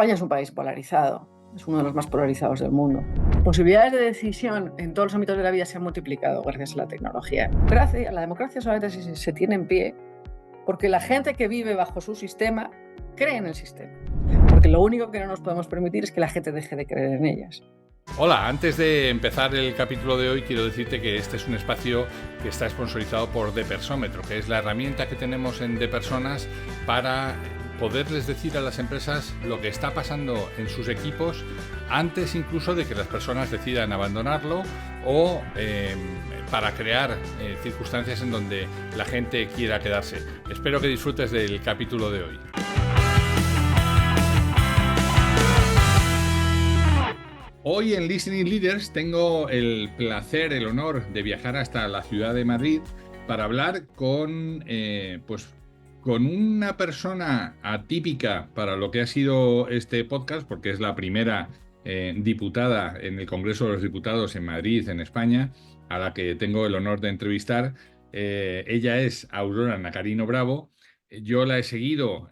España es un país polarizado, es uno de los más polarizados del mundo. Posibilidades de decisión en todos los ámbitos de la vida se han multiplicado gracias a la tecnología. La democracia solamente se tiene en pie porque la gente que vive bajo su sistema cree en el sistema. Porque lo único que no nos podemos permitir es que la gente deje de creer en ellas. Hola, antes de empezar el capítulo de hoy quiero decirte que este es un espacio que está sponsorizado por Depersómetro, que es la herramienta que tenemos en Depersonas para poderles decir a las empresas lo que está pasando en sus equipos antes incluso de que las personas decidan abandonarlo o para crear circunstancias en donde la gente quiera quedarse. Espero que disfrutes del capítulo de hoy. Hoy en Listening Leaders tengo el placer, el honor de viajar hasta la ciudad de Madrid para hablar con una persona atípica para lo que ha sido este podcast, porque es la primera diputada en el Congreso de los Diputados en Madrid, en España, a la que tengo el honor de entrevistar. Ella es Aurora Nacarino Bravo. Yo la he seguido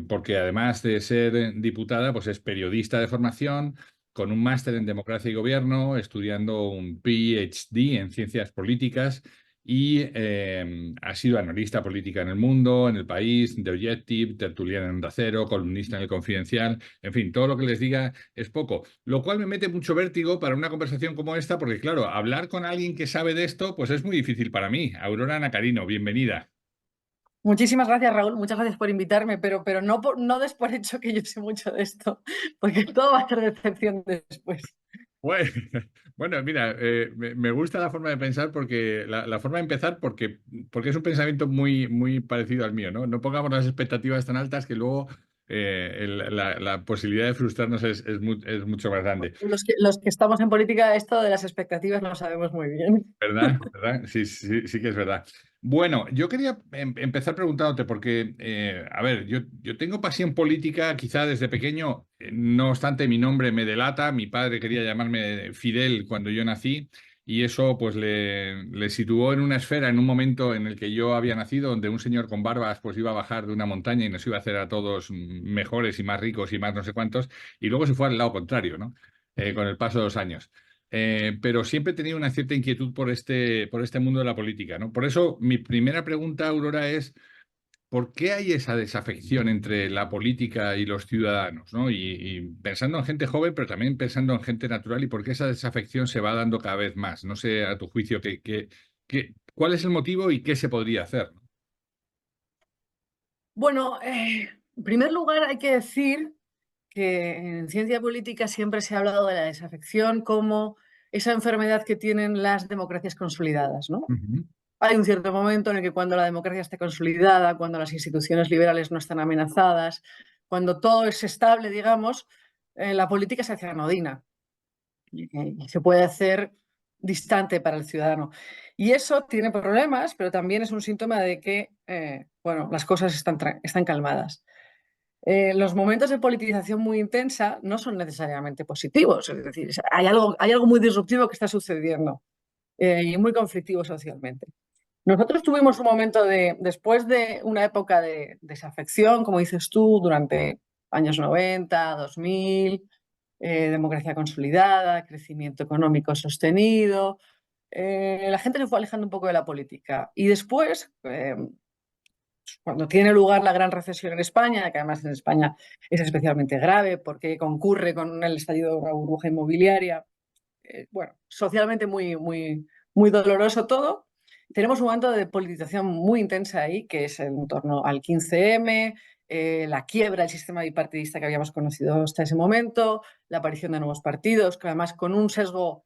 porque además de ser diputada, pues es periodista de formación, con un máster en Democracia y Gobierno, estudiando un PhD en Ciencias Políticas y ha sido analista política en El Mundo, en El País, The Objective, tertuliana en Onda Cero, columnista en El Confidencial. En fin, todo lo que les diga es poco, lo cual me mete mucho vértigo para una conversación como esta, porque claro, hablar con alguien que sabe de esto, pues es muy difícil para mí. Aurora Nacarino, bienvenida. Muchísimas gracias, Raúl. Muchas gracias por invitarme, pero no des por hecho que yo sé mucho de esto, porque todo va a ser decepción después. Bueno, mira, me gusta la forma de pensar porque la forma de empezar porque es un pensamiento muy, muy parecido al mío, ¿no? No pongamos las expectativas tan altas que luego la posibilidad de frustrarnos es mucho más grande. Los que estamos en política, esto de las expectativas lo sabemos muy bien. ¿Verdad? ¿Verdad? Sí, sí, sí que es verdad. Bueno, yo quería empezar preguntándote porque, a ver, yo tengo pasión política quizá desde pequeño, no obstante mi nombre me delata, mi padre quería llamarme Fidel cuando yo nací y eso pues le situó en una esfera, en un momento en el que yo había nacido, donde un señor con barbas pues iba a bajar de una montaña y nos iba a hacer a todos mejores y más ricos y más no sé cuántos, y luego se fue al lado contrario, ¿no? Con el paso de los años. Pero siempre he tenido una cierta inquietud por este mundo de la política, ¿no? Por eso mi primera pregunta, Aurora, es ¿por qué hay esa desafección entre la política y los ciudadanos, ¿no? Y pensando en gente joven, pero también pensando en gente natural, y por qué esa desafección se va dando cada vez más. No sé, a tu juicio, ¿cuál es el motivo y qué se podría hacer? Bueno, en primer lugar hay que decir que en ciencia política siempre se ha hablado de la desafección como esa enfermedad que tienen las democracias consolidadas, ¿no? Ujú. Hay un cierto momento en el que cuando la democracia esté consolidada, cuando las instituciones liberales no están amenazadas, cuando todo es estable, digamos, la política se hace anodina y se puede hacer distante para el ciudadano. Y eso tiene problemas, pero también es un síntoma de que bueno, las cosas están calmadas. Los momentos de politización muy intensa no son necesariamente positivos, es decir, hay algo muy disruptivo que está sucediendo y muy conflictivo socialmente. Nosotros tuvimos un momento después de una época de desafección, como dices tú, durante años 90, 2000, democracia consolidada, crecimiento económico sostenido. La gente se fue alejando un poco de la política. Y después, cuando tiene lugar la gran recesión en España, que además en España es especialmente grave porque concurre con el estallido de una burbuja inmobiliaria, bueno, socialmente muy doloroso todo. Tenemos un momento de politización muy intensa ahí, que es en torno al 15M, la quiebra del sistema bipartidista que habíamos conocido hasta ese momento, la aparición de nuevos partidos, que además con un sesgo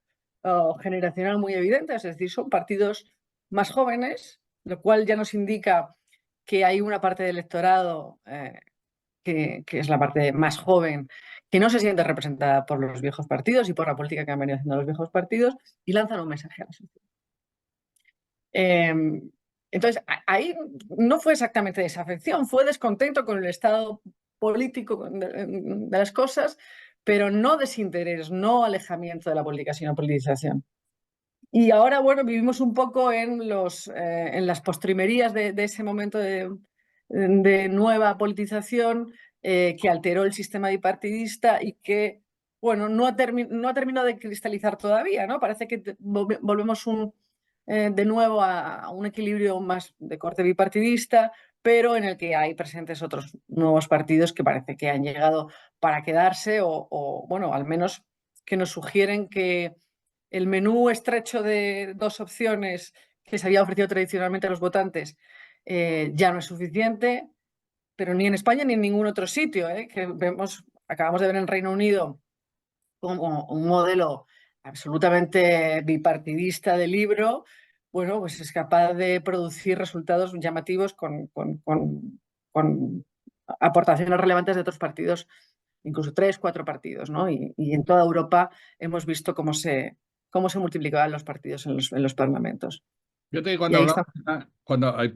generacional muy evidente, es decir, son partidos más jóvenes, lo cual ya nos indica que hay una parte del electorado que es la parte más joven, que no se siente representada por los viejos partidos y por la política que han venido haciendo los viejos partidos, y lanzan un mensaje a la sociedad. Entonces, ahí no fue exactamente desafección, fue descontento con el estado político de las cosas, pero no desinterés, no alejamiento de la política, sino politización. Y ahora, bueno, vivimos un poco en las postrimerías de ese momento de nueva politización, que alteró el sistema bipartidista y que, bueno, no ha terminado de cristalizar todavía, ¿no? Parece que volvemos de nuevo a un equilibrio más de corte bipartidista, pero en el que hay presentes otros nuevos partidos que parece que han llegado para quedarse bueno, al menos que nos sugieren que el menú estrecho de dos opciones que se había ofrecido tradicionalmente a los votantes ya no es suficiente, pero ni en España ni en ningún otro sitio, que acabamos de ver en Reino Unido como un modelo absolutamente bipartidista de libro, bueno, pues es capaz de producir resultados llamativos con aportaciones relevantes de otros partidos, incluso 3, 4 partidos, ¿no? Y en toda Europa hemos visto cómo se multiplicaban los partidos en los parlamentos. Fíjate que Y cuando ahí hablabas, está.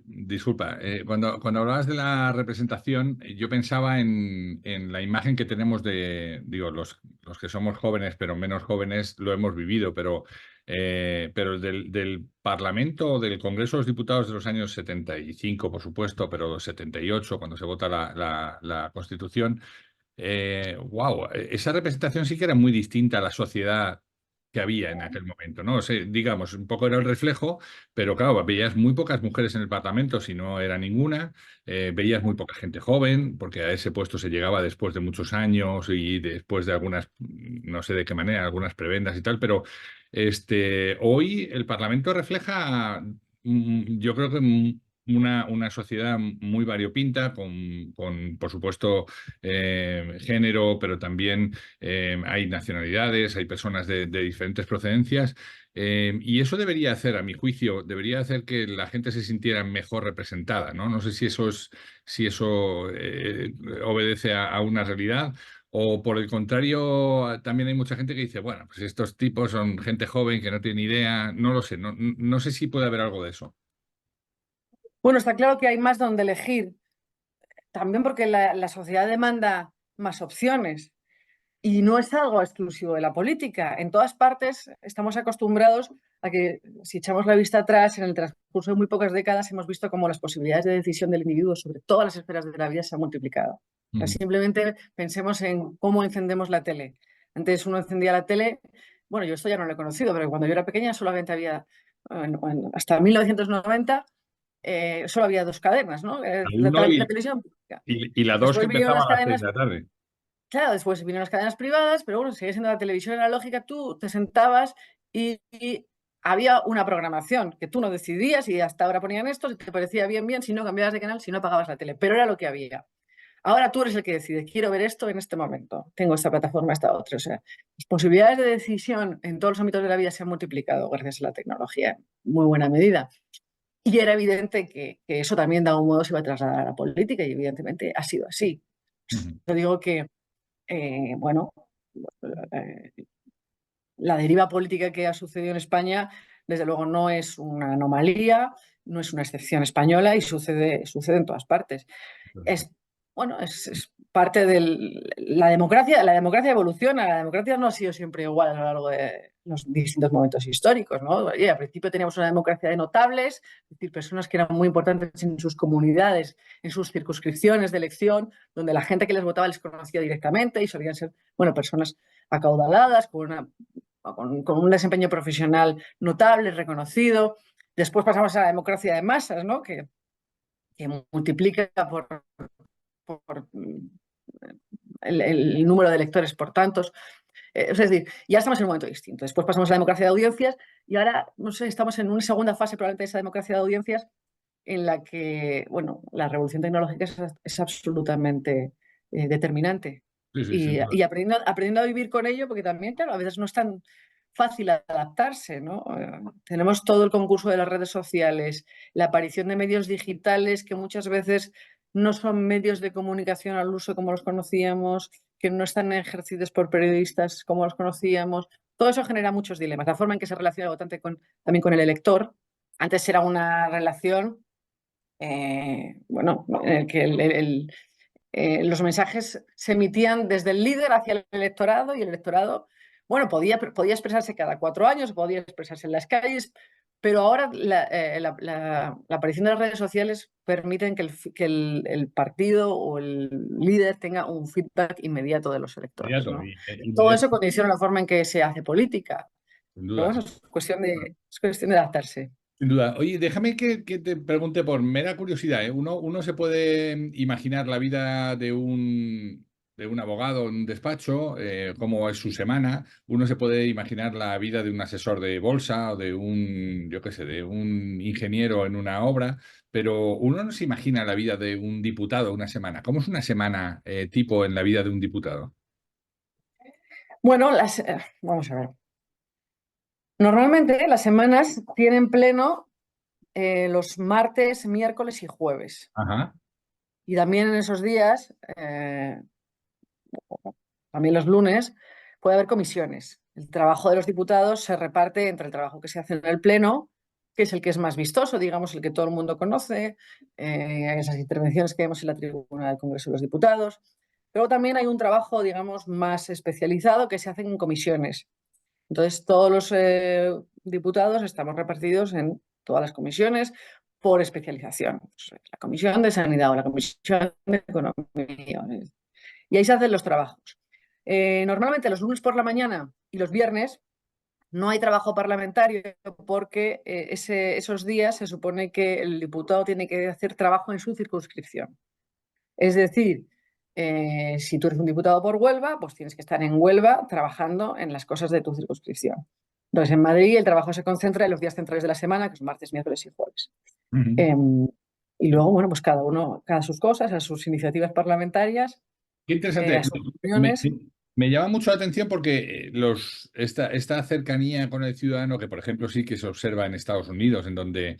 disculpa, cuando hablabas de la representación, yo pensaba en la imagen que tenemos digo, los que somos jóvenes, pero menos jóvenes, lo hemos vivido, pero del Parlamento, del Congreso de los Diputados de los años 75, por supuesto, pero 78, cuando se vota la Constitución, wow, esa representación sí que era muy distinta a la sociedad que había en aquel momento, ¿no? O sea, digamos, un poco era el reflejo, pero claro, veías muy pocas mujeres en el Parlamento, si no era ninguna, veías muy poca gente joven, porque a ese puesto se llegaba después de muchos años y después de algunas, no sé de qué manera, algunas prebendas y tal, pero hoy el Parlamento refleja, yo creo que una sociedad muy variopinta, por supuesto, género, pero también hay nacionalidades, hay personas de diferentes procedencias, y eso debería hacer, a mi juicio, debería hacer que la gente se sintiera mejor representada, ¿no? No sé si eso obedece a una realidad. O por el contrario, también hay mucha gente que dice, bueno, pues estos tipos son gente joven que no tiene idea, no lo sé, no sé si puede haber algo de eso. Bueno, está claro que hay más donde elegir, también porque la sociedad demanda más opciones. Y no es algo exclusivo de la política. En todas partes estamos acostumbrados a que, si echamos la vista atrás, en el transcurso de muy pocas décadas hemos visto cómo las posibilidades de decisión del individuo sobre todas las esferas de la vida se han multiplicado. O sea, Ujú. simplemente pensemos en cómo encendemos la tele. Antes uno encendía la tele, bueno, yo esto ya no lo he conocido, pero cuando yo era pequeña solamente había, hasta 1990, solo había dos cadenas, ¿no? La La, uno la televisión pública. y la dos que Después vinieron empezaba las a las 6 cadenas. de la tarde. Claro, después vinieron las cadenas privadas, pero bueno, sigue siendo la televisión analógica, tú te sentabas y había una programación que tú no decidías y hasta ahora ponían esto, si te parecía bien, bien, si no cambiabas de canal, si no apagabas la tele, pero era lo que había. Ahora tú eres el que decide, quiero ver esto en este momento, tengo esta plataforma, esta otra. O sea, las posibilidades de decisión en todos los ámbitos de la vida se han multiplicado gracias a la tecnología, en muy buena medida. Y era evidente que eso también de algún modo se iba a trasladar a la política y evidentemente ha sido así. Ujú. Yo digo que bueno, eh, la deriva política que ha sucedido en España, desde luego, no es una anomalía, no es una excepción española y sucede en todas partes. Es, bueno, es parte de la democracia. La democracia evoluciona, la democracia no ha sido siempre igual a lo largo de los distintos momentos históricos, ¿no? Oye, al principio teníamos una democracia de notables, es decir, personas que eran muy importantes en sus comunidades, en sus circunscripciones de elección, donde la gente que les votaba les conocía directamente y solían ser, bueno, personas acaudaladas, con un desempeño profesional notable, reconocido. Después pasamos a la democracia de masas, ¿no? Que multiplica por el número de electores por tantos. Es decir, ya estamos en un momento distinto. Después pasamos a la democracia de audiencias y ahora, no sé, estamos en una segunda fase probablemente de esa democracia de audiencias en la que, bueno, la revolución tecnológica es absolutamente determinante. Sí, sí, sin duda. Y aprendiendo a vivir con ello, porque también, claro, a veces no es tan fácil adaptarse, ¿no? Tenemos todo el concurso de las redes sociales, la aparición de medios digitales que muchas veces no son medios de comunicación al uso como los conocíamos, que no están ejercidos por periodistas como los conocíamos. Todo eso genera muchos dilemas. La forma en que se relaciona el votante también con el elector. Antes era una relación, bueno, en el que los mensajes se emitían desde el líder hacia el electorado y el electorado, bueno, podía expresarse cada 4 años, podía expresarse en las calles, Pero ahora la aparición de las redes sociales permiten que el partido o el líder tenga un feedback inmediato de los electores, Inmediato, ¿no? Todo inmediato, eso condiciona la forma en que se hace política. sin Pero duda. bueno, es cuestión de adaptarse. Sin duda. Oye, déjame que te pregunte por mera curiosidad, ¿eh? Uno se puede imaginar la vida de un abogado en un despacho, cómo es su semana. Uno se puede imaginar la vida de un asesor de bolsa o de un, yo qué sé, de un ingeniero en una obra, pero uno no se imagina la vida de un diputado una semana. ¿Cómo es una semana tipo en la vida de un diputado? Bueno, vamos a ver. Normalmente las semanas tienen pleno los martes, miércoles y jueves. Ajá. Y también en esos días, también los lunes, puede haber comisiones. El trabajo de los diputados se reparte entre el trabajo que se hace en el Pleno, que es el que es más vistoso, digamos, el que todo el mundo conoce, esas intervenciones que vemos en la tribuna del Congreso de los Diputados. Pero también hay un trabajo, digamos, más especializado que se hace en comisiones. Entonces, todos los diputados estamos repartidos en todas las comisiones por especialización. Pues, la comisión de Sanidad o la comisión de Economía. Y ahí se hacen los trabajos. Normalmente los lunes por la mañana y los viernes no hay trabajo parlamentario porque esos días se supone que el diputado tiene que hacer trabajo en su circunscripción. Es decir, si tú eres un diputado por Huelva, pues tienes que estar en Huelva trabajando en las cosas de tu circunscripción. Entonces, en Madrid el trabajo se concentra en los días centrales de la semana, que son martes, miércoles y jueves. Ujú. Em, y luego, bueno, pues cada uno, cada sus cosas, a sus iniciativas parlamentarias, Qué interesante. a sus Me, reuniones. me llama mucho la atención porque esta cercanía con el ciudadano, que por ejemplo sí que se observa en Estados Unidos, en donde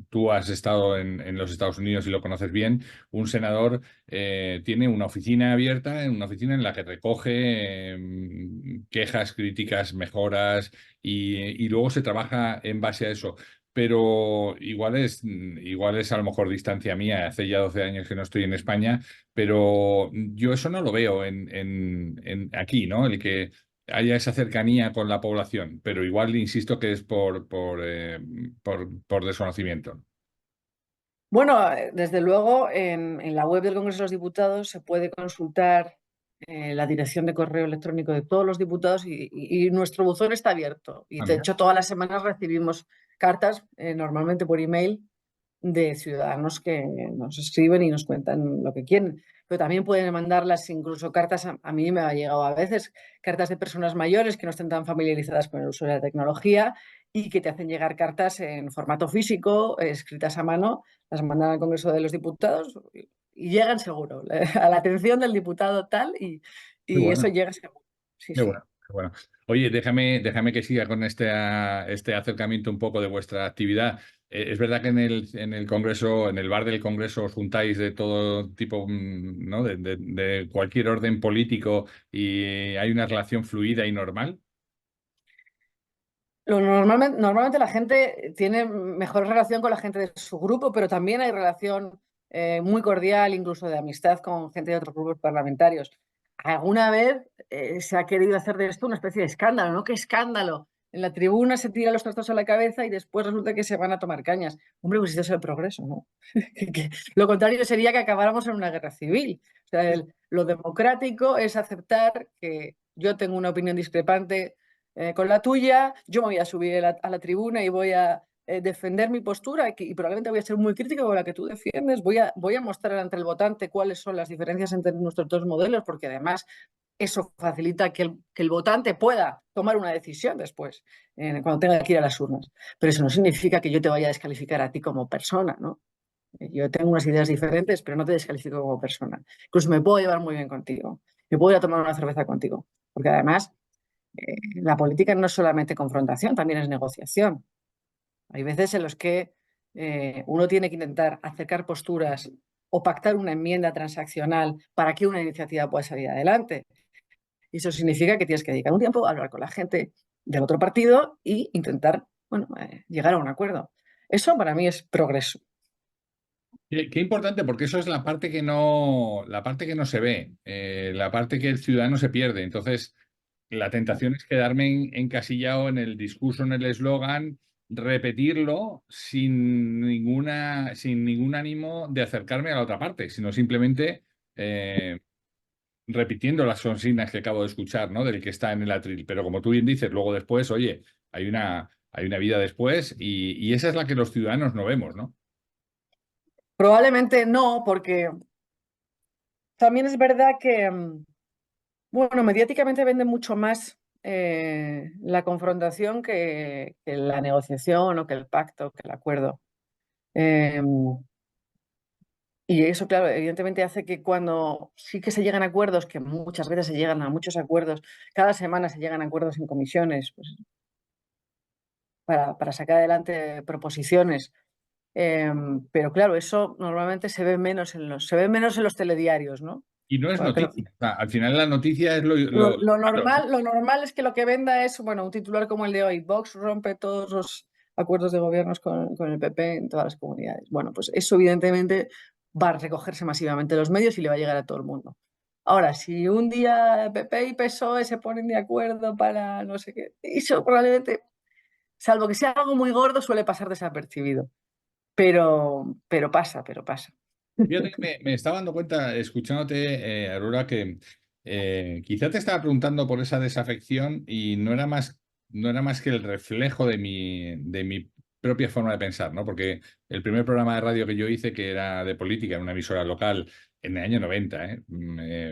tú has estado en los Estados Unidos y lo conoces bien, un senador tiene una oficina abierta, una oficina en la que recoge quejas, críticas, mejoras y luego se trabaja en base a eso. Pero igual es a lo mejor distancia mía, hace ya 12 años que no estoy en España, pero yo eso no lo veo en aquí, ¿no? El que haya esa cercanía con la población, pero igual insisto que es por desconocimiento. Bueno, desde luego en la web del Congreso de los Diputados se puede consultar la dirección de correo electrónico de todos los diputados y nuestro buzón está abierto. Y Ah, de mira. hecho todas las semanas recibimos cartas, normalmente por email, de ciudadanos que nos escriben y nos cuentan lo que quieren. Pero también pueden mandarlas incluso cartas, a mí me ha llegado a veces, cartas de personas mayores que no estén tan familiarizadas con el uso de la tecnología y que te hacen llegar cartas en formato físico, escritas a mano, las mandan al Congreso de los Diputados y llegan seguro, a la atención del diputado tal Qué y eso bueno. llega seguro. Sí, Qué bueno, sí. qué bueno. Oye, déjame que siga con este acercamiento un poco de vuestra actividad. Es verdad que en el Congreso, en el bar del Congreso, os juntáis de todo tipo, ¿no? De cualquier orden político y hay una relación fluida y normal. Normalmente la gente tiene mejor relación con la gente de su grupo, pero también hay relación muy cordial, incluso de amistad con gente de otros grupos parlamentarios. Alguna vez se ha querido hacer de esto una especie de escándalo, ¿no? ¡Qué escándalo! En la tribuna se tiran los trastos a la cabeza y después resulta que se van a tomar cañas. Hombre, pues eso es el progreso, ¿no? Lo contrario sería que acabáramos en una guerra civil. O sea, lo democrático es aceptar que yo tengo una opinión discrepante con la tuya, yo me voy a subir a la tribuna y voy a defender mi postura y probablemente voy a ser muy crítica con la que tú defiendes, voy a mostrar ante el votante cuáles son las diferencias entre nuestros dos modelos, porque además eso facilita que el votante pueda tomar una decisión después, cuando tenga que ir a las urnas. Pero eso no significa que yo te vaya a descalificar a ti como persona, ¿no? Yo tengo unas ideas diferentes, pero no te descalifico como persona. Incluso me puedo llevar muy bien contigo, me puedo ir a tomar una cerveza contigo, porque además la política no es solamente confrontación, también es negociación. Hay veces en los que uno tiene que intentar acercar posturas o pactar una enmienda transaccional para que una iniciativa pueda salir adelante. Y eso significa que tienes que dedicar un tiempo a hablar con la gente del otro partido e intentar, bueno, llegar a un acuerdo. Eso para mí es progreso. Qué importante, porque eso es la parte que no se ve, la parte que el ciudadano se pierde. Entonces, la tentación es quedarme encasillado en el discurso, en el eslogan, repetirlo sin ningún ánimo de acercarme a la otra parte, sino simplemente repitiendo las consignas que acabo de escuchar, ¿no? Del que está en el atril. Pero como tú bien dices, luego después, oye, hay una vida después y esa es la que los ciudadanos no vemos, ¿no? Probablemente no, porque también es verdad que, bueno, mediáticamente vende mucho más la confrontación que la negociación o que el pacto, que el acuerdo. Eh, y eso, claro, evidentemente hace que cuando sí que se llegan a acuerdos, que muchas veces se llegan a muchos acuerdos, cada semana se llegan a acuerdos en comisiones, pues, para sacar adelante proposiciones. Pero claro, eso normalmente se ve menos en los telediarios, ¿no? Y no es Porque noticia. O sea, al final la noticia es claro, ¿no? lo normal es que lo que venda es, bueno, un titular como el de hoy: Vox rompe todos los acuerdos de gobiernos con el PP en todas las comunidades. Bueno, pues eso evidentemente va a recogerse masivamente en los medios y le va a llegar a todo el mundo. Ahora, si un día PP y PSOE se ponen de acuerdo para no sé qué, eso probablemente, salvo que sea algo muy gordo, suele pasar desapercibido. Pero pasa, pero pasa. Fíjate que me estaba dando cuenta, escuchándote, Aurora, que quizá te estaba preguntando por esa desafección y no era más que el reflejo de mi propia forma de pensar, ¿no? Porque el primer programa de radio que yo hice, que era de política en una emisora local en el año 90,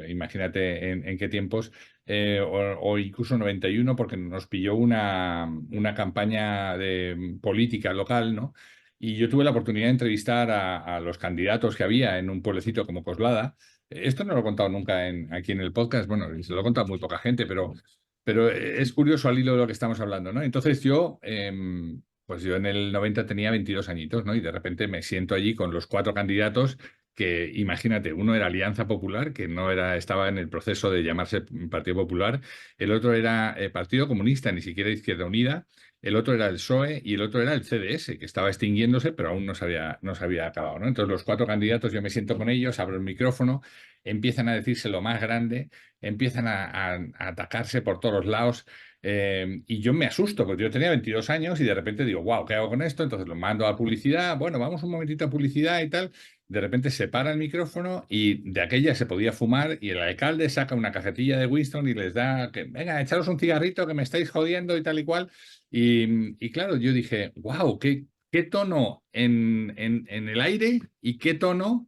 imagínate en qué tiempos, o incluso 91, porque nos pilló una campaña de política local, ¿no? Y yo tuve la oportunidad de entrevistar a los candidatos que había en un pueblecito como Coslada. Esto no lo he contado nunca aquí en el podcast, bueno, y se lo he contado a muy poca gente, pero es curioso al hilo de lo que estamos hablando, ¿no? Entonces pues yo en el 90 tenía 22 añitos, ¿no? Y de repente me siento allí con los cuatro candidatos que, imagínate, uno era Alianza Popular, que no era, estaba en el proceso de llamarse Partido Popular, el otro era Partido Comunista, ni siquiera Izquierda Unida, el otro era el PSOE y el otro era el CDS, que estaba extinguiéndose, pero aún no se había acabado, ¿no? Entonces los cuatro candidatos, yo me siento con ellos, abro el micrófono, empiezan a decirse lo más grande, empiezan a atacarse por todos los lados, y yo me asusto, porque yo tenía 22 años y de repente digo, wow, ¿qué hago con esto? Entonces lo mando a publicidad, bueno, vamos un momentito a publicidad y tal. De repente se para el micrófono y de aquella se podía fumar y el alcalde saca una cajetilla de Winston y les da, que venga, echaros un cigarrito que me estáis jodiendo y tal y cual. Y claro, yo dije, wow, qué tono en el aire y qué tono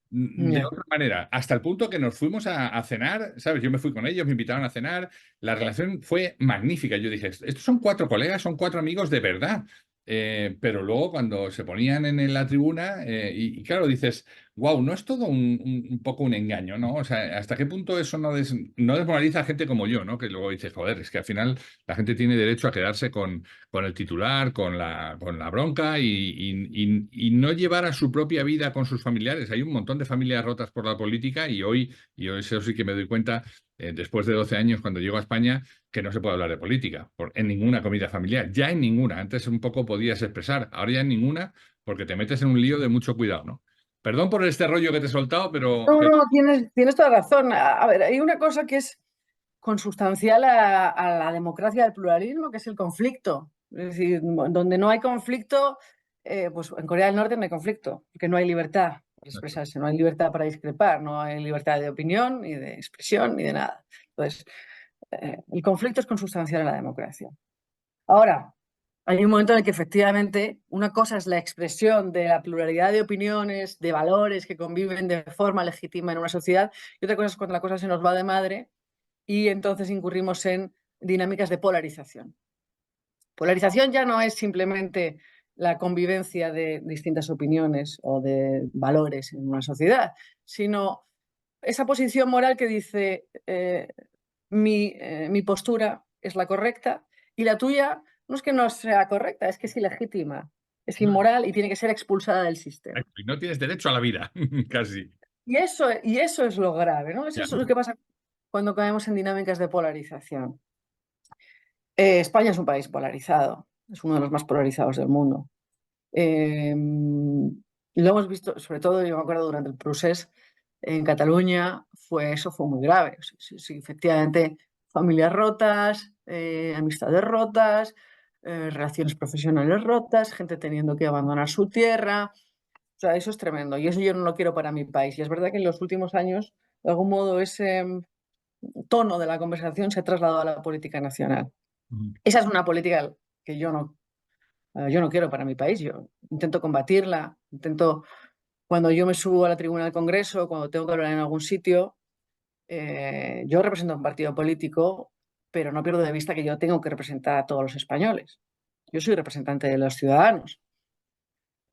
de Ya. otra manera, hasta el punto que nos fuimos a cenar, ¿sabes? Yo me fui con ellos, me invitaron a cenar, la relación fue magnífica. Yo dije, estos son cuatro colegas, son cuatro amigos de verdad. Pero luego cuando se ponían en la tribuna, y claro, dices, wow, no es todo un poco un engaño, ¿no? O sea, ¿hasta qué punto eso no desmoraliza a gente como yo, ¿no? Que luego dices, joder, es que al final la gente tiene derecho a quedarse con el titular, con la bronca y no llevar a su propia vida con sus familiares. Hay un montón de familias rotas por la política y hoy eso sí que me doy cuenta, después de 12 años, cuando llego a España, que no se puede hablar de política en ninguna comida familiar, ya en ninguna. Antes un poco podías expresar, ahora ya en ninguna, porque te metes en un lío de mucho cuidado, ¿no? Perdón por este rollo que te he soltado, No, no, tienes toda razón. A ver, hay una cosa que es consustancial a la democracia del pluralismo, que es el conflicto. Es decir, donde no hay conflicto, pues en Corea del Norte no hay conflicto, porque no hay libertad para expresarse, no hay libertad para discrepar, no hay libertad de opinión, ni de expresión, ni de nada. Entonces, el conflicto es consustancial a la democracia. Ahora, hay un momento en el que efectivamente una cosa es la expresión de la pluralidad de opiniones, de valores que conviven de forma legítima en una sociedad, y otra cosa es cuando la cosa se nos va de madre y entonces incurrimos en dinámicas de polarización. Polarización ya no es simplemente la convivencia de distintas opiniones o de valores en una sociedad, sino esa posición moral que dice mi postura es la correcta y la tuya no es que no sea correcta, es que es ilegítima, es inmoral y tiene que ser expulsada del sistema. y no tienes derecho a la vida, casi. Y eso es lo grave, ¿no? Eso Ya. es lo que pasa cuando caemos en dinámicas de polarización. España es un país polarizado, es uno de los más polarizados del mundo. Eh, lo hemos visto, sobre todo, yo me acuerdo durante el procés en Cataluña, eso fue muy grave. Sí, sí, efectivamente, familias rotas, amistades rotas, relaciones profesionales rotas, gente teniendo que abandonar su tierra. O sea, eso es tremendo y eso yo no lo quiero para mi país. Y es verdad que en los últimos años, de algún modo, ese tono de la conversación se ha trasladado a la política nacional. Ujú. Esa es una política que yo no quiero para mi país. Yo intento combatirla, cuando yo me subo a la tribuna del Congreso, cuando tengo que hablar en algún sitio, yo represento a un partido político, pero no pierdo de vista que yo tengo que representar a todos los españoles. Yo soy representante de los ciudadanos.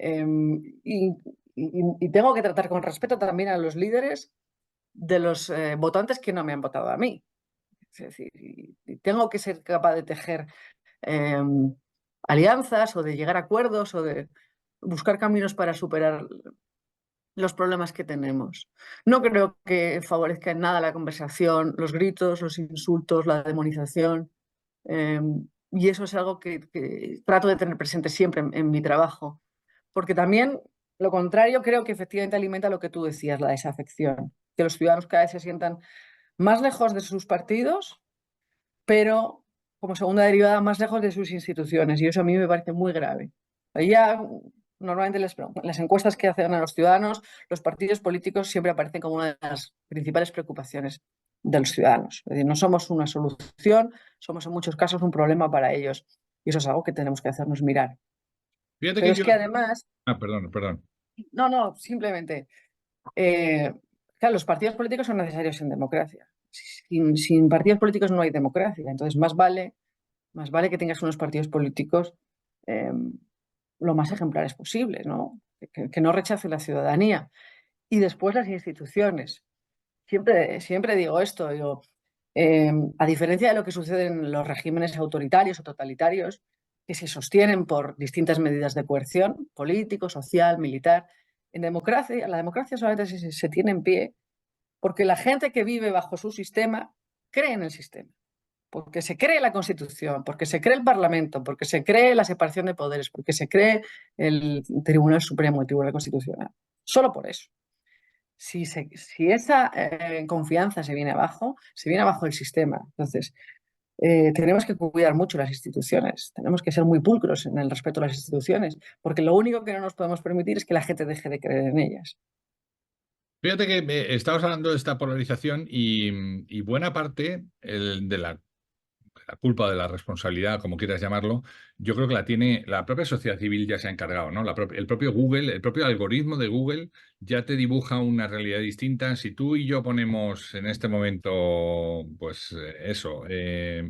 Y tengo que tratar con respeto también a los líderes de los votantes que no me han votado a mí. Es decir, y tengo que ser capaz de tejer eh, alianzas o de llegar a acuerdos o de buscar caminos para superar los problemas que tenemos. No creo que favorezca en nada la conversación, los gritos, los insultos, la demonización. eh, y eso es algo que trato de tener presente siempre en mi trabajo. Porque también lo contrario creo que efectivamente alimenta lo que tú decías, la desafección. Que los ciudadanos cada vez se sientan más lejos de sus partidos, pero como segunda derivada más lejos de sus instituciones. Y eso a mí me parece muy grave. Ahí ya normalmente las encuestas que hacen a los ciudadanos, los partidos políticos siempre aparecen como una de las principales preocupaciones de los ciudadanos. Es decir, no somos una solución, somos en muchos casos un problema para ellos. Y eso es algo que tenemos que hacernos mirar. Fíjate Pero que es yo... que además, Perdón, perdón. no, simplemente, eh, claro, los partidos políticos son necesarios en democracia. Sin partidos políticos no hay democracia. Entonces, más vale que tengas unos partidos políticos eh, lo más ejemplares posibles, ¿no? Que no rechace la ciudadanía. Y después las instituciones. Siempre digo esto, a diferencia de lo que sucede en los regímenes autoritarios o totalitarios, que se sostienen por distintas medidas de coerción, político, social, militar, la democracia solamente se tiene en pie porque la gente que vive bajo su sistema cree en el sistema, porque se cree la Constitución, porque se cree el Parlamento, porque se cree la separación de poderes, porque se cree el Tribunal Supremo, el Tribunal Constitucional. Solo por eso. Si esa confianza se viene abajo el sistema. Entonces, tenemos que cuidar mucho las instituciones, tenemos que ser muy pulcros en el respeto a las instituciones, porque lo único que no nos podemos permitir es que la gente deje de creer en ellas. Fíjate que estabas hablando de esta polarización y buena parte de la culpa, de la responsabilidad, como quieras llamarlo, yo creo que la tiene la propia sociedad civil, ya se ha encargado, ¿no? El propio Google, el propio algoritmo de Google ya te dibuja una realidad distinta. Si tú y yo ponemos en este momento, pues eso,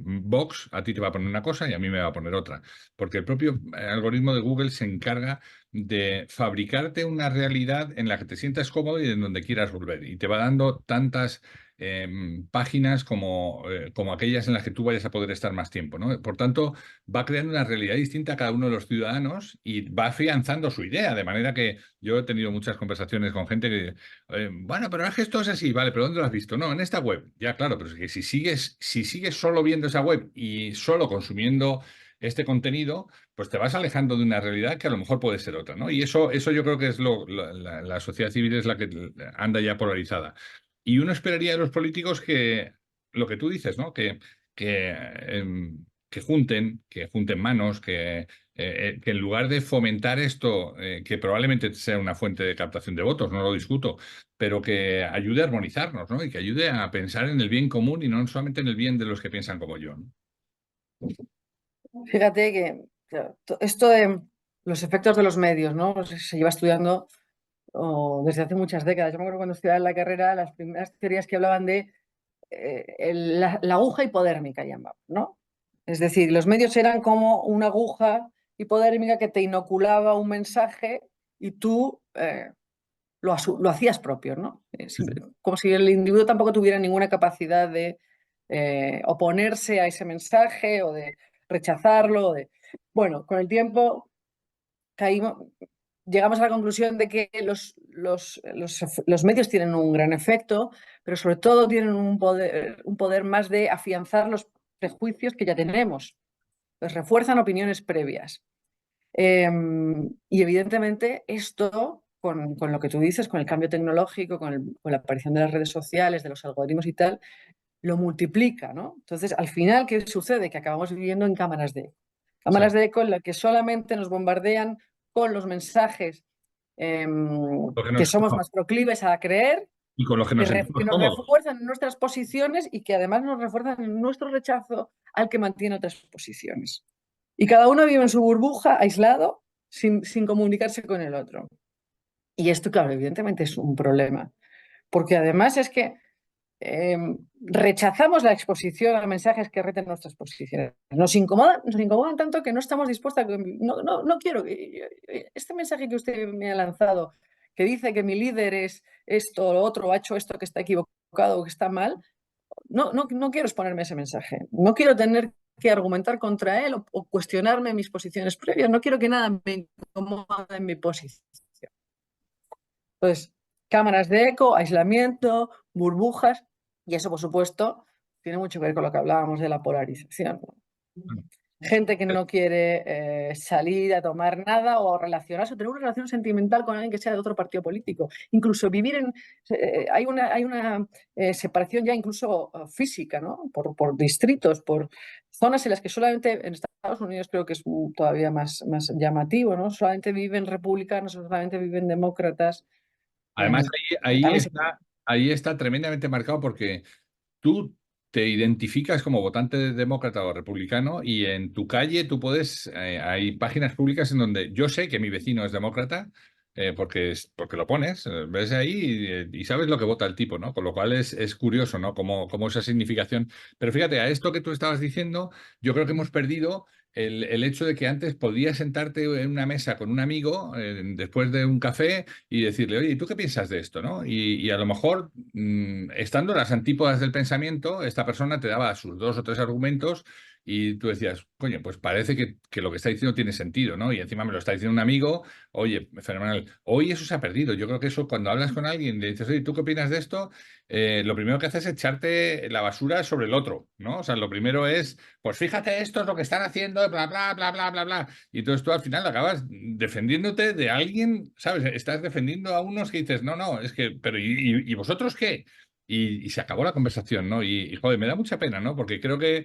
Vox, a ti te va a poner una cosa y a mí me va a poner otra, porque el propio algoritmo de Google se encarga de fabricarte una realidad en la que te sientas cómodo y en donde quieras volver. Y te va dando tantas páginas como aquellas en las que tú vayas a poder estar más tiempo, ¿no? Por tanto, va creando una realidad distinta a cada uno de los ciudadanos y va afianzando su idea, de manera que yo he tenido muchas conversaciones con gente que, bueno, pero es que esto es así, vale, pero ¿dónde lo has visto? No, en esta web. Ya, claro, pero es que si sigues solo viendo esa web y solo consumiendo este contenido, pues te vas alejando de una realidad que a lo mejor puede ser otra, ¿no? Y eso yo creo que es la sociedad civil es la que anda ya polarizada. Y uno esperaría de los políticos que lo que tú dices, ¿no? Que, que junten manos, que en lugar de fomentar esto, que probablemente sea una fuente de captación de votos, no lo discuto, pero que ayude a armonizarnos, ¿no? Y que ayude a pensar en el bien común y no solamente en el bien de los que piensan como yo, ¿no? Fíjate que claro, esto de los efectos de los medios, ¿no? Pues se lleva estudiando desde hace muchas décadas. Yo me acuerdo cuando estudiaba en la carrera, las primeras teorías que hablaban de la aguja hipodérmica, llamaban, ¿no? Es decir, los medios eran como una aguja hipodérmica que te inoculaba un mensaje y tú lo hacías propio, ¿no? Como si el individuo tampoco tuviera ninguna capacidad de oponerse a ese mensaje o de rechazarlo. Bueno, con el tiempo llegamos a la conclusión de que los medios tienen un gran efecto, pero sobre todo tienen un poder más de afianzar los prejuicios que ya tenemos. Pues refuerzan opiniones previas. Y evidentemente esto, con lo que tú dices, con el cambio tecnológico, con la aparición de las redes sociales, de los algoritmos y tal, lo multiplica, ¿no? Entonces, al final, ¿qué sucede? Que acabamos viviendo en cámaras de eco. Sí. Cámaras de eco en las que solamente nos bombardean con los mensajes Lo que que nos, somos más proclives a creer, y con lo que nos sentimos que nos cómodos. refuerzan en nuestras posiciones y que además nos refuerzan en nuestro rechazo al que mantiene otras posiciones. Y cada uno vive en su burbuja, aislado, sin comunicarse con el otro. Y esto, claro, evidentemente es un problema, porque además es que eh, rechazamos la exposición a mensajes que reten nuestras posiciones. Nos incomodan tanto que no estamos dispuestos a... No quiero... Este mensaje que usted me ha lanzado, que dice que mi líder es esto o lo otro, ha hecho esto que está equivocado o que está mal, no quiero exponerme ese mensaje. No quiero tener que argumentar contra él o cuestionarme mis posiciones previas. No quiero que nada me incomode en mi posición. Entonces, cámaras de eco, aislamiento, burbujas, y eso, por supuesto, tiene mucho que ver con lo que hablábamos de la polarización, ¿no? Gente que no quiere salir a tomar nada o relacionarse, o tener una relación sentimental con alguien que sea de otro partido político. Incluso vivir en... hay una separación ya incluso física, ¿no? Por distritos, por zonas en las que solamente en Estados Unidos creo que es todavía más llamativo, ¿no? Solamente viven republicanos, solamente viven demócratas. Además, Que también se... ahí está tremendamente marcado porque tú te identificas como votante demócrata o republicano y en tu calle tú puedes, hay páginas públicas en donde yo sé que mi vecino es demócrata porque lo pones, ves ahí y sabes lo que vota el tipo, ¿no? Con lo cual es curioso, ¿no? Como esa significación. Pero fíjate, a esto que tú estabas diciendo, yo creo que hemos perdido el hecho de que antes podías sentarte en una mesa con un amigo después de un café y decirle, oye, ¿y tú qué piensas de esto, no? Y a lo mejor, estando en las antípodas del pensamiento, esta persona te daba sus dos o tres argumentos y tú decías, coño, pues parece que lo que está diciendo tiene sentido, ¿no? Y encima me lo está diciendo un amigo, oye, fenomenal. Hoy eso se ha perdido. Yo creo que eso, cuando hablas con alguien y le dices, oye, ¿tú qué opinas de esto? Lo primero que haces es echarte la basura sobre el otro, ¿no? O sea, lo primero es, pues fíjate, esto es lo que están haciendo, bla, bla, bla, bla, bla, bla. Y entonces tú al final acabas defendiéndote de alguien, ¿sabes? Estás defendiendo a unos que dices, no, no, es que, pero ¿y vosotros qué? Y se acabó la conversación, ¿no? Joder, me da mucha pena, ¿no? Porque creo que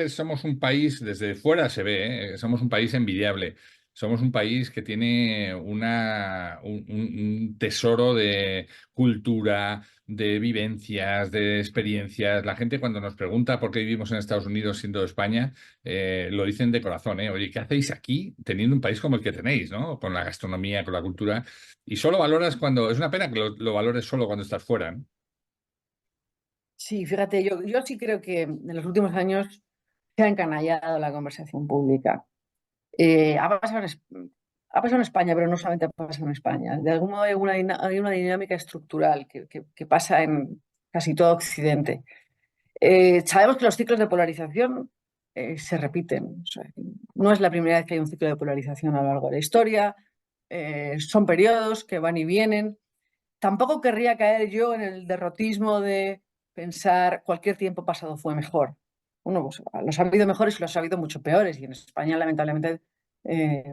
somos un país, desde fuera se ve, somos un país envidiable. Somos un país que tiene un tesoro de cultura, de vivencias, de experiencias. La gente cuando nos pregunta por qué vivimos en Estados Unidos siendo de España, lo dicen de corazón, ¿eh? Oye, ¿qué hacéis aquí teniendo un país como el que tenéis, ¿no? Con la gastronomía, con la cultura. Y solo valoras cuando... Es una pena que lo valores solo cuando estás fuera, ¿no? Sí, fíjate, yo sí creo que en los últimos años se ha encanallado la conversación pública. Ha pasado en España, pero no solamente ha pasado en España. De algún modo hay una dinámica estructural que pasa en casi todo Occidente. Sabemos que los ciclos de polarización se repiten. O sea, no es la primera vez que hay un ciclo de polarización a lo largo de la historia. Son periodos que van y vienen. Tampoco querría caer yo en el derrotismo de pensar cualquier tiempo pasado fue mejor. Bueno, pues, los ha habido mejores y los ha habido mucho peores. Y en España, lamentablemente,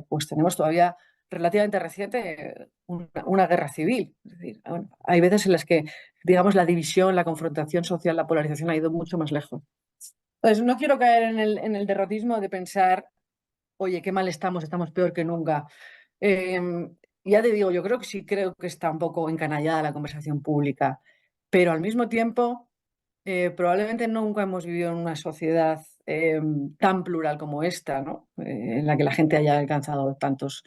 pues tenemos todavía relativamente reciente una guerra civil. Es decir, bueno, hay veces en las que, digamos, la división, la confrontación social, la polarización ha ido mucho más lejos. Entonces, no quiero caer en el derrotismo de pensar, oye, qué mal estamos, estamos peor que nunca. Eh, ya te digo, yo creo que sí creo que está un poco encanallada la conversación pública, pero al mismo tiempo, probablemente nunca hemos vivido en una sociedad tan plural como esta, ¿no? En la que la gente haya alcanzado tantos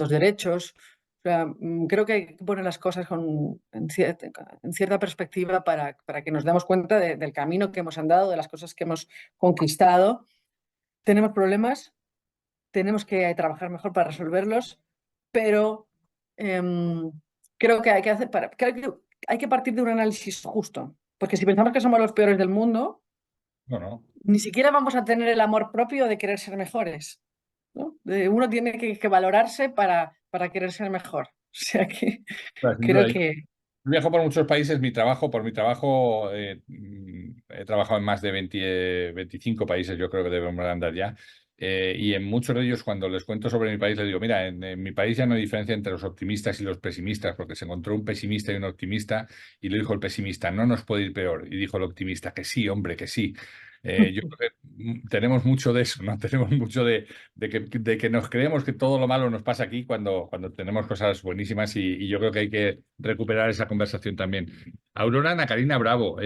derechos. O sea, creo que hay que poner las cosas en cierta perspectiva para que nos demos cuenta del camino que hemos andado, de las cosas que hemos conquistado. Tenemos problemas, tenemos que trabajar mejor para resolverlos, pero em, creo que hay que partir de un análisis justo, porque si pensamos que somos los peores del mundo, No, no. ni siquiera vamos a tener el amor propio de querer ser mejores, ¿no? Uno tiene que valorarse para querer ser mejor. O sea que Sin creo duda. que Viajo por muchos países, por mi trabajo, he trabajado en más de 20, 25 países, yo creo que debemos andar ya. Y en muchos de ellos, cuando les cuento sobre mi país, les digo, mira, en mi país ya no hay diferencia entre los optimistas y los pesimistas, porque se encontró un pesimista y un optimista, y le dijo el pesimista, no nos puede ir peor. Y dijo el optimista, que sí, hombre, que sí. Yo creo que tenemos mucho de eso, ¿no? Tenemos mucho de que nos creemos que todo lo malo nos pasa aquí cuando tenemos cosas buenísimas y yo creo que hay que recuperar esa conversación también. Aurora Nacarino Bravo,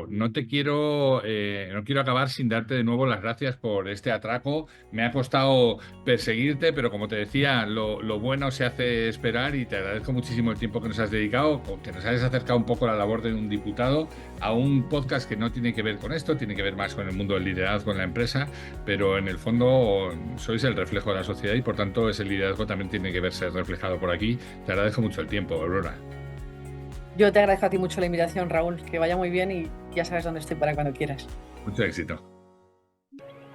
no quiero acabar sin darte de nuevo las gracias por este atraco. Me ha costado perseguirte, pero como te decía, lo bueno se hace esperar y te agradezco muchísimo el tiempo que nos has dedicado, que nos hayas acercado un poco a la labor de un diputado, a un podcast que no tiene que ver con esto, tiene que ver más con el mundo del liderazgo en la empresa, pero en el fondo sois el reflejo de la sociedad y por tanto ese liderazgo también tiene que verse reflejado por aquí. Te agradezco mucho el tiempo, Aurora. Yo te agradezco a ti mucho la invitación, Raúl, que vaya muy bien y ya sabes dónde estoy para cuando quieras. Mucho éxito.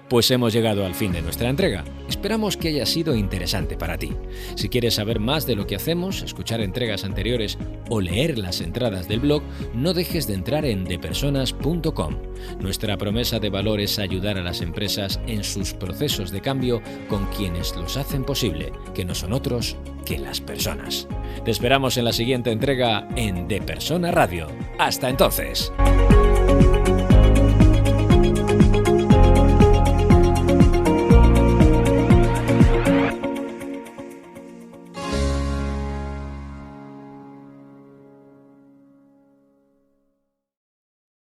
Pues hemos llegado al fin de nuestra entrega. Esperamos que haya sido interesante para ti. Si quieres saber más de lo que hacemos, escuchar entregas anteriores o leer las entradas del blog, no dejes de entrar en depersonas.com. Nuestra promesa de valor es ayudar a las empresas en sus procesos de cambio con quienes los hacen posible, que no son otros que las personas. Te esperamos en la siguiente entrega en De Persona Radio. ¡Hasta entonces!